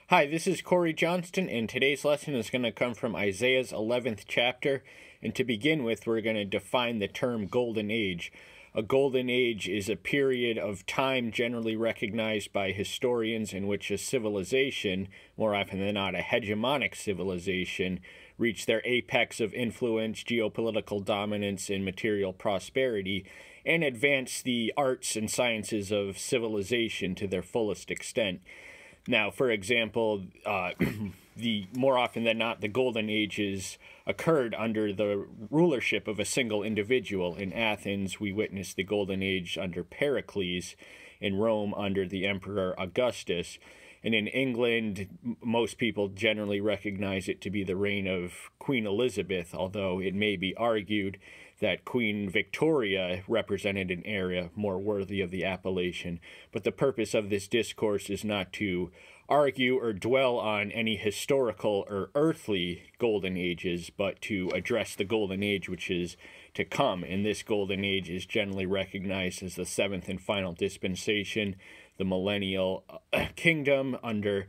Hi, this is Corey Johnston, and today's lesson is going to come from Isaiah's 11th chapter. And to begin with, we're going to define the term Golden Age. A Golden Age is a period of time generally recognized by historians in which a civilization, more often than not a hegemonic civilization, reached their apex of influence, geopolitical dominance, and material prosperity, and advanced the arts and sciences of civilization to their fullest extent. Now, for example, the more often than not, the Golden Ages occurred under the rulership of a single individual. In Athens, we witnessed the Golden Age under Pericles. In Rome, under the Emperor Augustus. And in England, most people generally recognize it to be the reign of Queen Elizabeth, although it may be argued that Queen Victoria represented an era more worthy of the appellation. But the purpose of this discourse is not to argue or dwell on any historical or earthly golden ages, but to address the golden age which is to come. And this golden age is generally recognized as the seventh and final dispensation, the millennial kingdom, under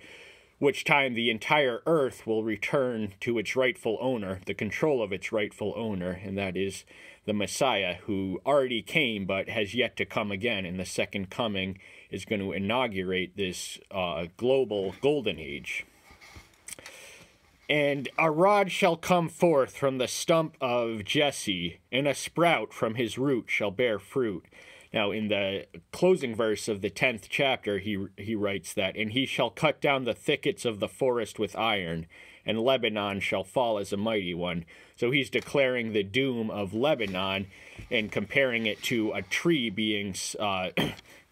which time the entire earth will return to its rightful owner, the control of its rightful owner, and that is the Messiah, who already came but has yet to come again, and the second coming is going to inaugurate this global golden age. And a rod shall come forth from the stump of Jesse, and a sprout from his root shall bear fruit. Now, in the closing verse of the 10th chapter, he writes that, and he shall cut down the thickets of the forest with iron, and Lebanon shall fall as a mighty one. So he's declaring the doom of Lebanon and comparing it to a tree being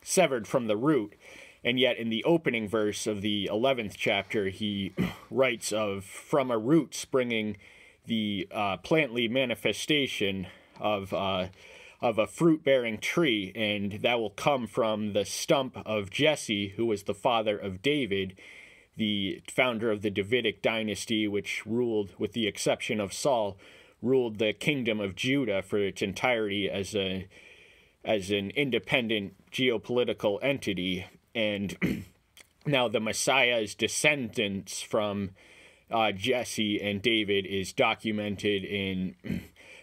severed from the root. And yet in the opening verse of the 11th chapter, he writes of from a root springing the plantly manifestation of a fruit-bearing tree, and that will come from the stump of Jesse, who was the father of David, the founder of the Davidic dynasty, which ruled, with the exception of Saul, ruled the kingdom of Judah for its entirety as an independent geopolitical entity. And now the Messiah's descendants from Jesse and David is documented in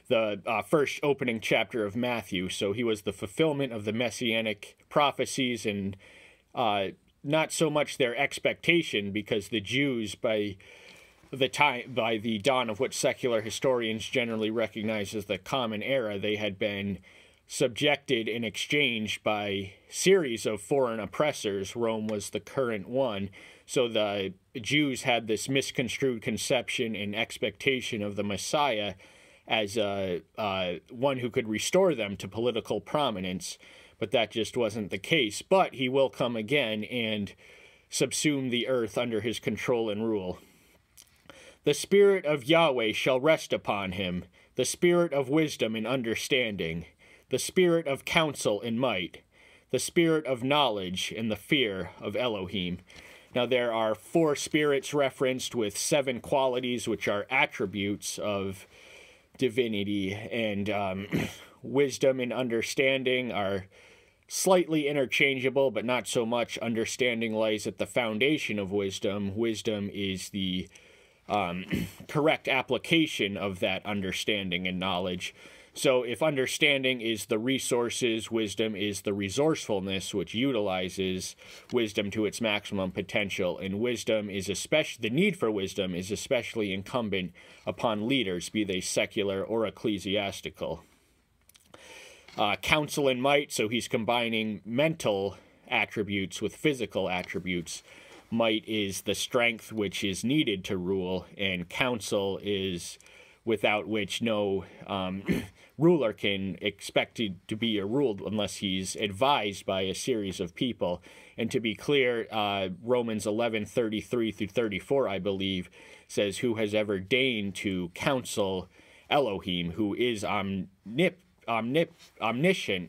the first opening chapter of Matthew. So he was the fulfillment of the messianic prophecies, and not so much their expectation, because the Jews, by the dawn of what secular historians generally recognize as the Common Era, they had been subjected and exchanged by series of foreign oppressors. Rome was the current one. So the Jews had this misconstrued conception and expectation of the Messiah as one who could restore them to political prominence, but that just wasn't the case. But he will come again and subsume the earth under his control and rule. The Spirit of Yahweh shall rest upon him, the Spirit of wisdom and understanding, the Spirit of counsel and might, the Spirit of knowledge and the fear of Elohim. Now there are 4 spirits referenced with 7 qualities, which are attributes of divinity, and wisdom and understanding are slightly interchangeable, but not so much. Understanding lies at the foundation of wisdom. Wisdom is the correct application of that understanding and knowledge. So if understanding is the resources, wisdom is the resourcefulness, which utilizes wisdom to its maximum potential. And wisdom is the need for wisdom is especially incumbent upon leaders, be they secular or ecclesiastical. Counsel and might, so he's combining mental attributes with physical attributes. Might is the strength which is needed to rule, and counsel is without which no ruler can expect to be ruled unless he's advised by a series of people. And to be clear, Romans 11:33 through 34, I believe, says, who has ever deigned to counsel Elohim, who is omniscient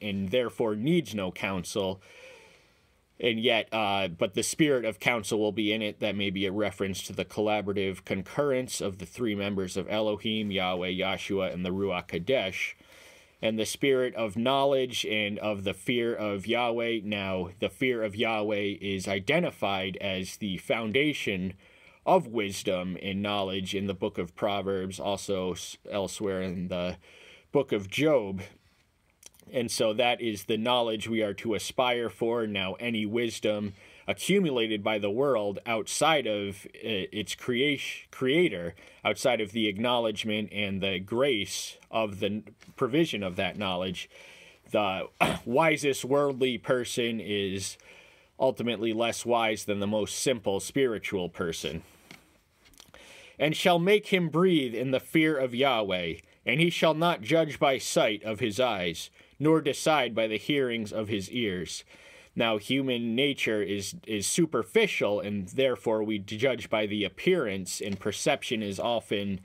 and therefore needs no counsel. And yet, but the spirit of counsel will be in it. That may be a reference to the collaborative concurrence of the 3 members of Elohim, Yahweh, Yahshua, and the Ruach Kadesh. and the spirit of knowledge and of the fear of Yahweh. Now, the fear of Yahweh is identified as the foundation of wisdom and knowledge in the book of Proverbs, also elsewhere in the book of Job. And so that is the knowledge we are to aspire for. Now, any wisdom accumulated by the world outside of its creator, outside of the acknowledgement and the grace of the provision of that knowledge, the wisest worldly person is ultimately less wise than the most simple spiritual person. And shall make him breathe in the fear of Yahweh, and he shall not judge by sight of his eyes, nor decide by the hearings of his ears. Now, human nature is superficial, and therefore we judge by the appearance, and perception is often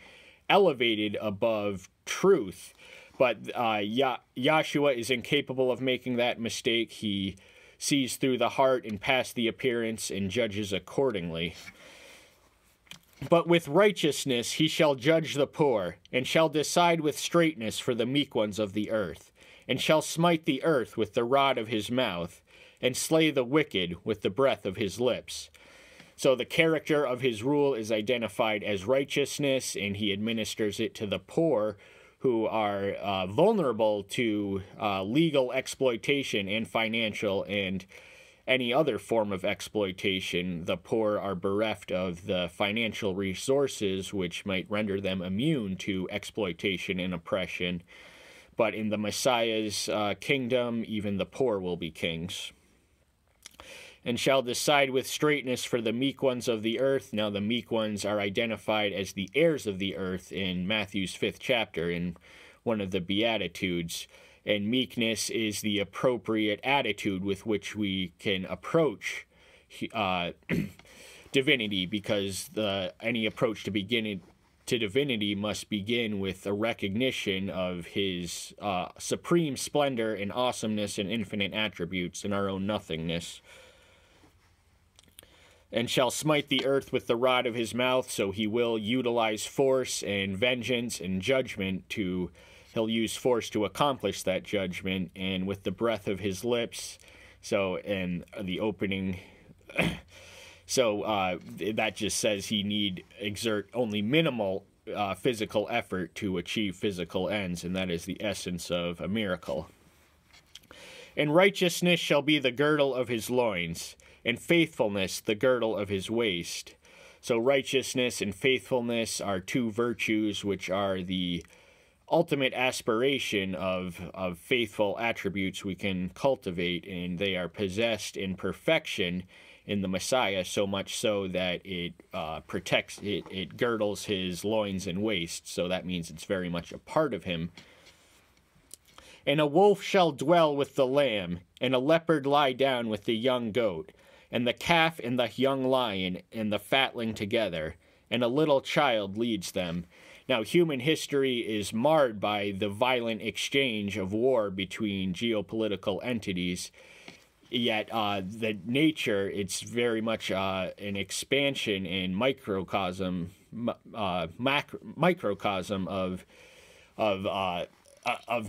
elevated above truth. But Yahshua is incapable of making that mistake. He sees through the heart and past the appearance and judges accordingly. But with righteousness he shall judge the poor, and shall decide with straightness for the meek ones of the earth, and shall smite the earth with the rod of his mouth, and slay the wicked with the breath of his lips. So the character of his rule is identified as righteousness, and he administers it to the poor, who are vulnerable to legal exploitation and financial and any other form of exploitation. The poor are bereft of the financial resources which might render them immune to exploitation and oppression. But in the Messiah's kingdom, even the poor will be kings. And shall decide with straightness for the meek ones of the earth. Now the meek ones are identified as the heirs of the earth in Matthew's 5th chapter, in one of the Beatitudes. And meekness is the appropriate attitude with which we can approach divinity, because any approach to divinity must begin with a recognition of his supreme splendor and awesomeness and infinite attributes and our own nothingness. And shall smite the earth with the rod of his mouth, so he will utilize force and vengeance and judgment to... He'll use force to accomplish that judgment, and with the breath of his lips. So, and the opening, that just says he need exert only minimal physical effort to achieve physical ends, and that is the essence of a miracle. And righteousness shall be the girdle of his loins, and faithfulness the girdle of his waist. So righteousness and faithfulness are two virtues which are the ultimate aspiration of faithful attributes we can cultivate, and they are possessed in perfection in the Messiah, so much so that it protects, it girdles his loins and waist, so that means it's very much a part of him. And a wolf shall dwell with the lamb, and a leopard lie down with the young goat, and the calf and the young lion and the fatling together, and a little child leads them. Now, human history is marred by the violent exchange of war between geopolitical entities, yet the nature, it's very much an expansion and microcosm of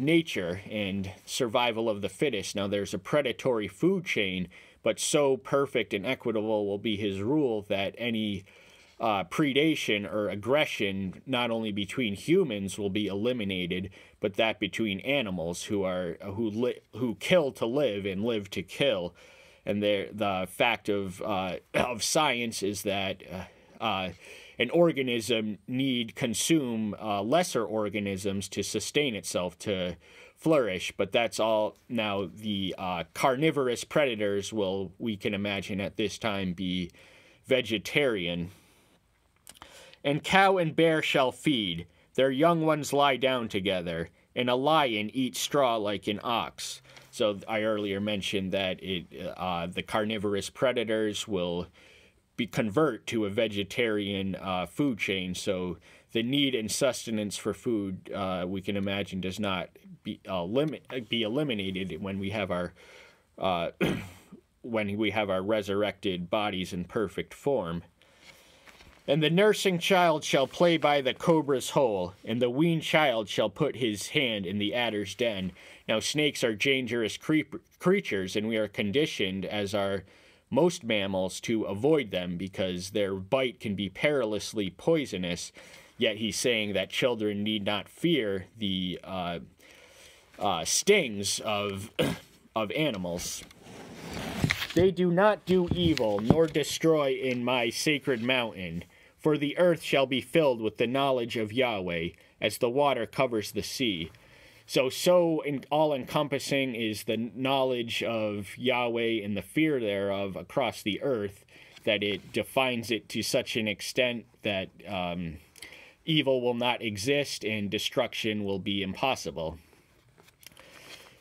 nature and survival of the fittest. Now, there's a predatory food chain, but so perfect and equitable will be his rule that any predation or aggression, not only between humans, will be eliminated, but that between animals who kill to live and live to kill. And the fact of science is that an organism need consume lesser organisms to sustain itself, to flourish. But that's all. Now the carnivorous predators will, we can imagine at this time, be vegetarian. And cow and bear shall feed, their young ones lie down together, and a lion eats straw like an ox. So I earlier mentioned that the carnivorous predators will convert to a vegetarian food chain. So the need and sustenance for food, we can imagine, does not be eliminated when we have our resurrected bodies in perfect form. And the nursing child shall play by the cobra's hole, and the weaned child shall put his hand in the adder's den. Now, snakes are dangerous creatures, and we are conditioned, as are most mammals, to avoid them because their bite can be perilously poisonous. Yet he's saying that children need not fear the stings of animals. They do not do evil, nor destroy in my sacred mountain. For the earth shall be filled with the knowledge of Yahweh, as the water covers the sea. So all-encompassing is the knowledge of Yahweh and the fear thereof across the earth, that it defines it to such an extent that evil will not exist and destruction will be impossible.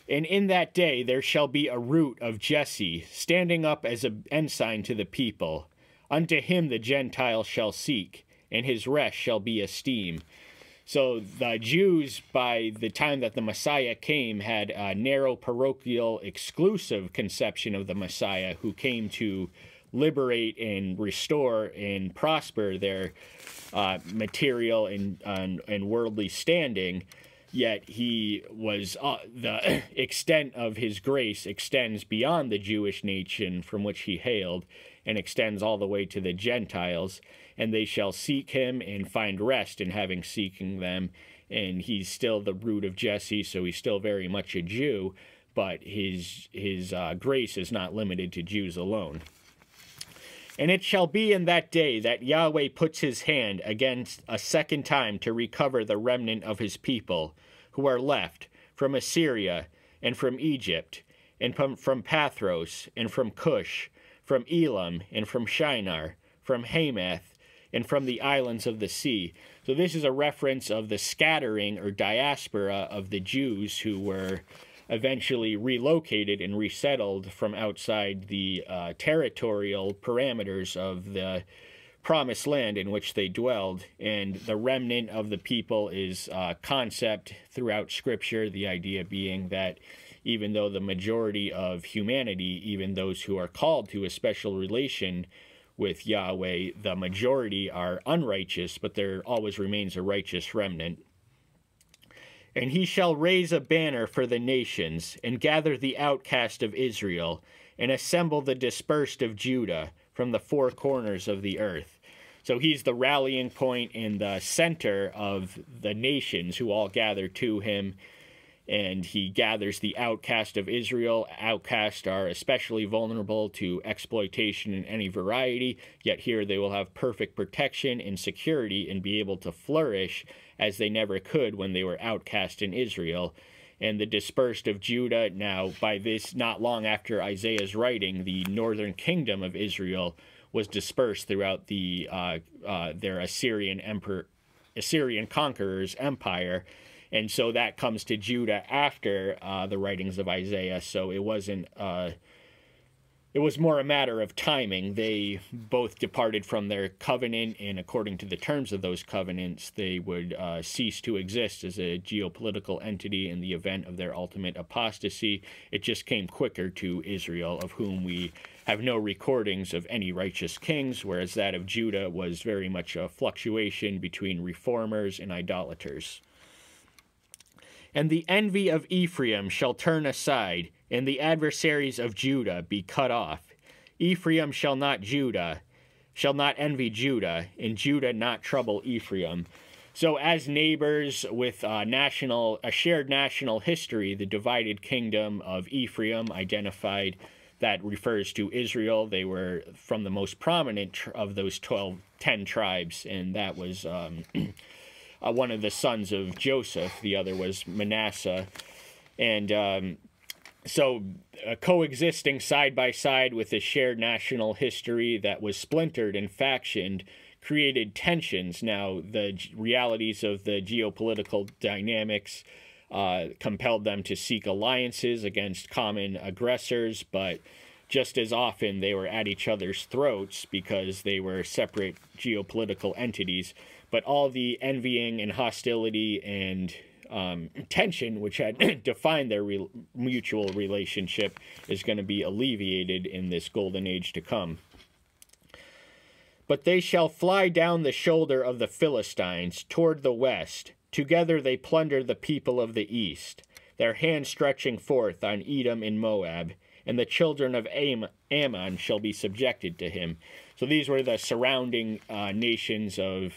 And in that day there shall be a root of Jesse, standing up as an ensign to the people. Unto him the Gentiles shall seek, and his rest shall be esteemed. So the Jews, by the time that the Messiah came, had a narrow, parochial, exclusive conception of the Messiah, who came to liberate and restore and prosper their material and worldly standing. Yet he was, the extent of his grace extends beyond the Jewish nation from which he hailed, and extends all the way to the Gentiles, and they shall seek him and find rest in having seeking them. And he's still the root of Jesse, so he's still very much a Jew, but his grace is not limited to Jews alone. And it shall be in that day that Yahweh puts his hand against a second time to recover the remnant of his people, who are left from Assyria, and from Egypt, and from Pathros, and from Cush, from Elam, and from Shinar, from Hamath, and from the islands of the sea. So this is a reference of the scattering or diaspora of the Jews who were eventually relocated and resettled from outside the territorial parameters of the promised land in which they dwelled. And the remnant of the people is a concept throughout Scripture, the idea being that even though the majority of humanity, even those who are called to a special relation with Yahweh, the majority are unrighteous, but there always remains a righteous remnant. And he shall raise a banner for the nations, and gather the outcast of Israel, and assemble the dispersed of Judah from the four corners of the earth. So he's the rallying point and the center of the nations who all gather to him. And he gathers the outcast of Israel. Outcasts are especially vulnerable to exploitation in any variety, yet here they will have perfect protection and security and be able to flourish as they never could when they were outcast in Israel. And the dispersed of Judah, now by this, not long after Isaiah's writing, the northern kingdom of Israel was dispersed throughout their Assyrian conqueror's empire. And so that comes to Judah after the writings of Isaiah. So it wasn't, it was more a matter of timing. They both departed from their covenant, and according to the terms of those covenants, they would cease to exist as a geopolitical entity in the event of their ultimate apostasy. It just came quicker to Israel, of whom we have no recordings of any righteous kings, whereas that of Judah was very much a fluctuation between reformers and idolaters. And the envy of Ephraim shall turn aside, and the adversaries of Judah be cut off. Ephraim shall not envy Judah, and Judah not trouble Ephraim. So as neighbors with a shared national history, the divided kingdom of Ephraim, identified, that refers to Israel. They were from the most prominent of those 10 tribes, and that was one of the sons of Joseph. The other was Manasseh. And so coexisting side by side with a shared national history that was splintered and factioned created tensions. Now, the realities of the geopolitical dynamics compelled them to seek alliances against common aggressors, but just as often they were at each other's throats because they were separate geopolitical entities. But all the envying and hostility and tension which had defined their mutual relationship is going to be alleviated in this golden age to come. But they shall fly down the shoulder of the Philistines toward the west. Together they plunder the people of the east, their hand stretching forth on Edom and Moab, and the children of Ammon shall be subjected to him. So these were the surrounding nations of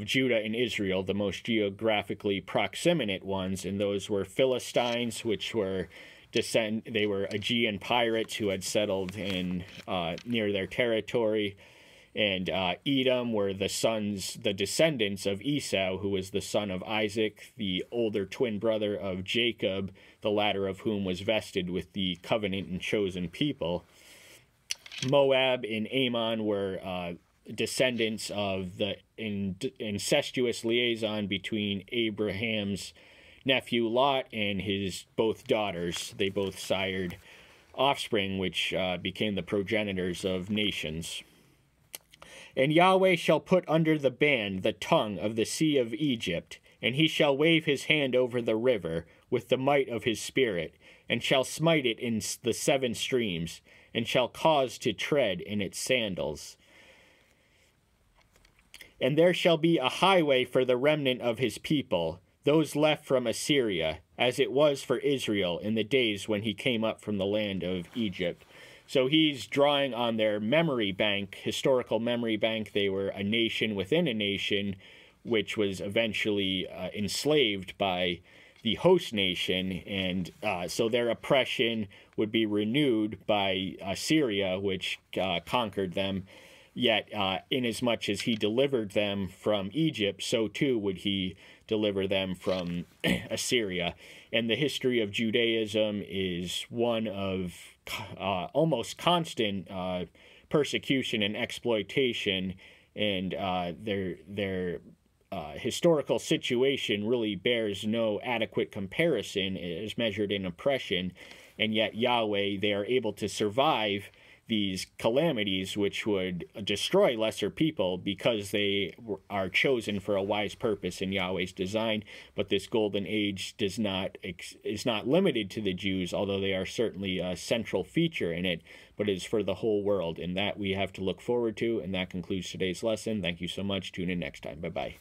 Judah and Israel, the most geographically proximate ones, and those were Philistines, which were they were Aegean pirates who had settled in near their territory, and Edom were the descendants of Esau, who was the son of Isaac, the older twin brother of Jacob, the latter of whom was vested with the covenant and chosen people. Moab and Ammon were descendants of the incestuous liaison between Abraham's nephew Lot and his both daughters. They both sired offspring, which became the progenitors of nations. And Yahweh shall put under the ban the tongue of the sea of Egypt, and he shall wave his hand over the river with the might of his spirit, and shall smite it in the 7 streams, and shall cause to tread in its sandals. And there shall be a highway for the remnant of his people, those left from Assyria, as it was for Israel in the days when he came up from the land of Egypt. So he's drawing on their memory bank, historical memory bank. They were a nation within a nation, which was eventually enslaved by the host nation, and so their oppression would be renewed by Assyria, which conquered them. Yet, inasmuch as he delivered them from Egypt, so too would he deliver them from Assyria. And the history of Judaism is one of almost constant persecution and exploitation, and their historical situation really bears no adequate comparison as measured in oppression, and yet Yahweh, they are able to survive these calamities which would destroy lesser people because they are chosen for a wise purpose in Yahweh's design. But this golden age is not limited to the Jews, although they are certainly a central feature in it, but is for the whole world, and that we have to look forward to. And that concludes today's lesson. Thank you so much. Tune in next time. Bye-bye.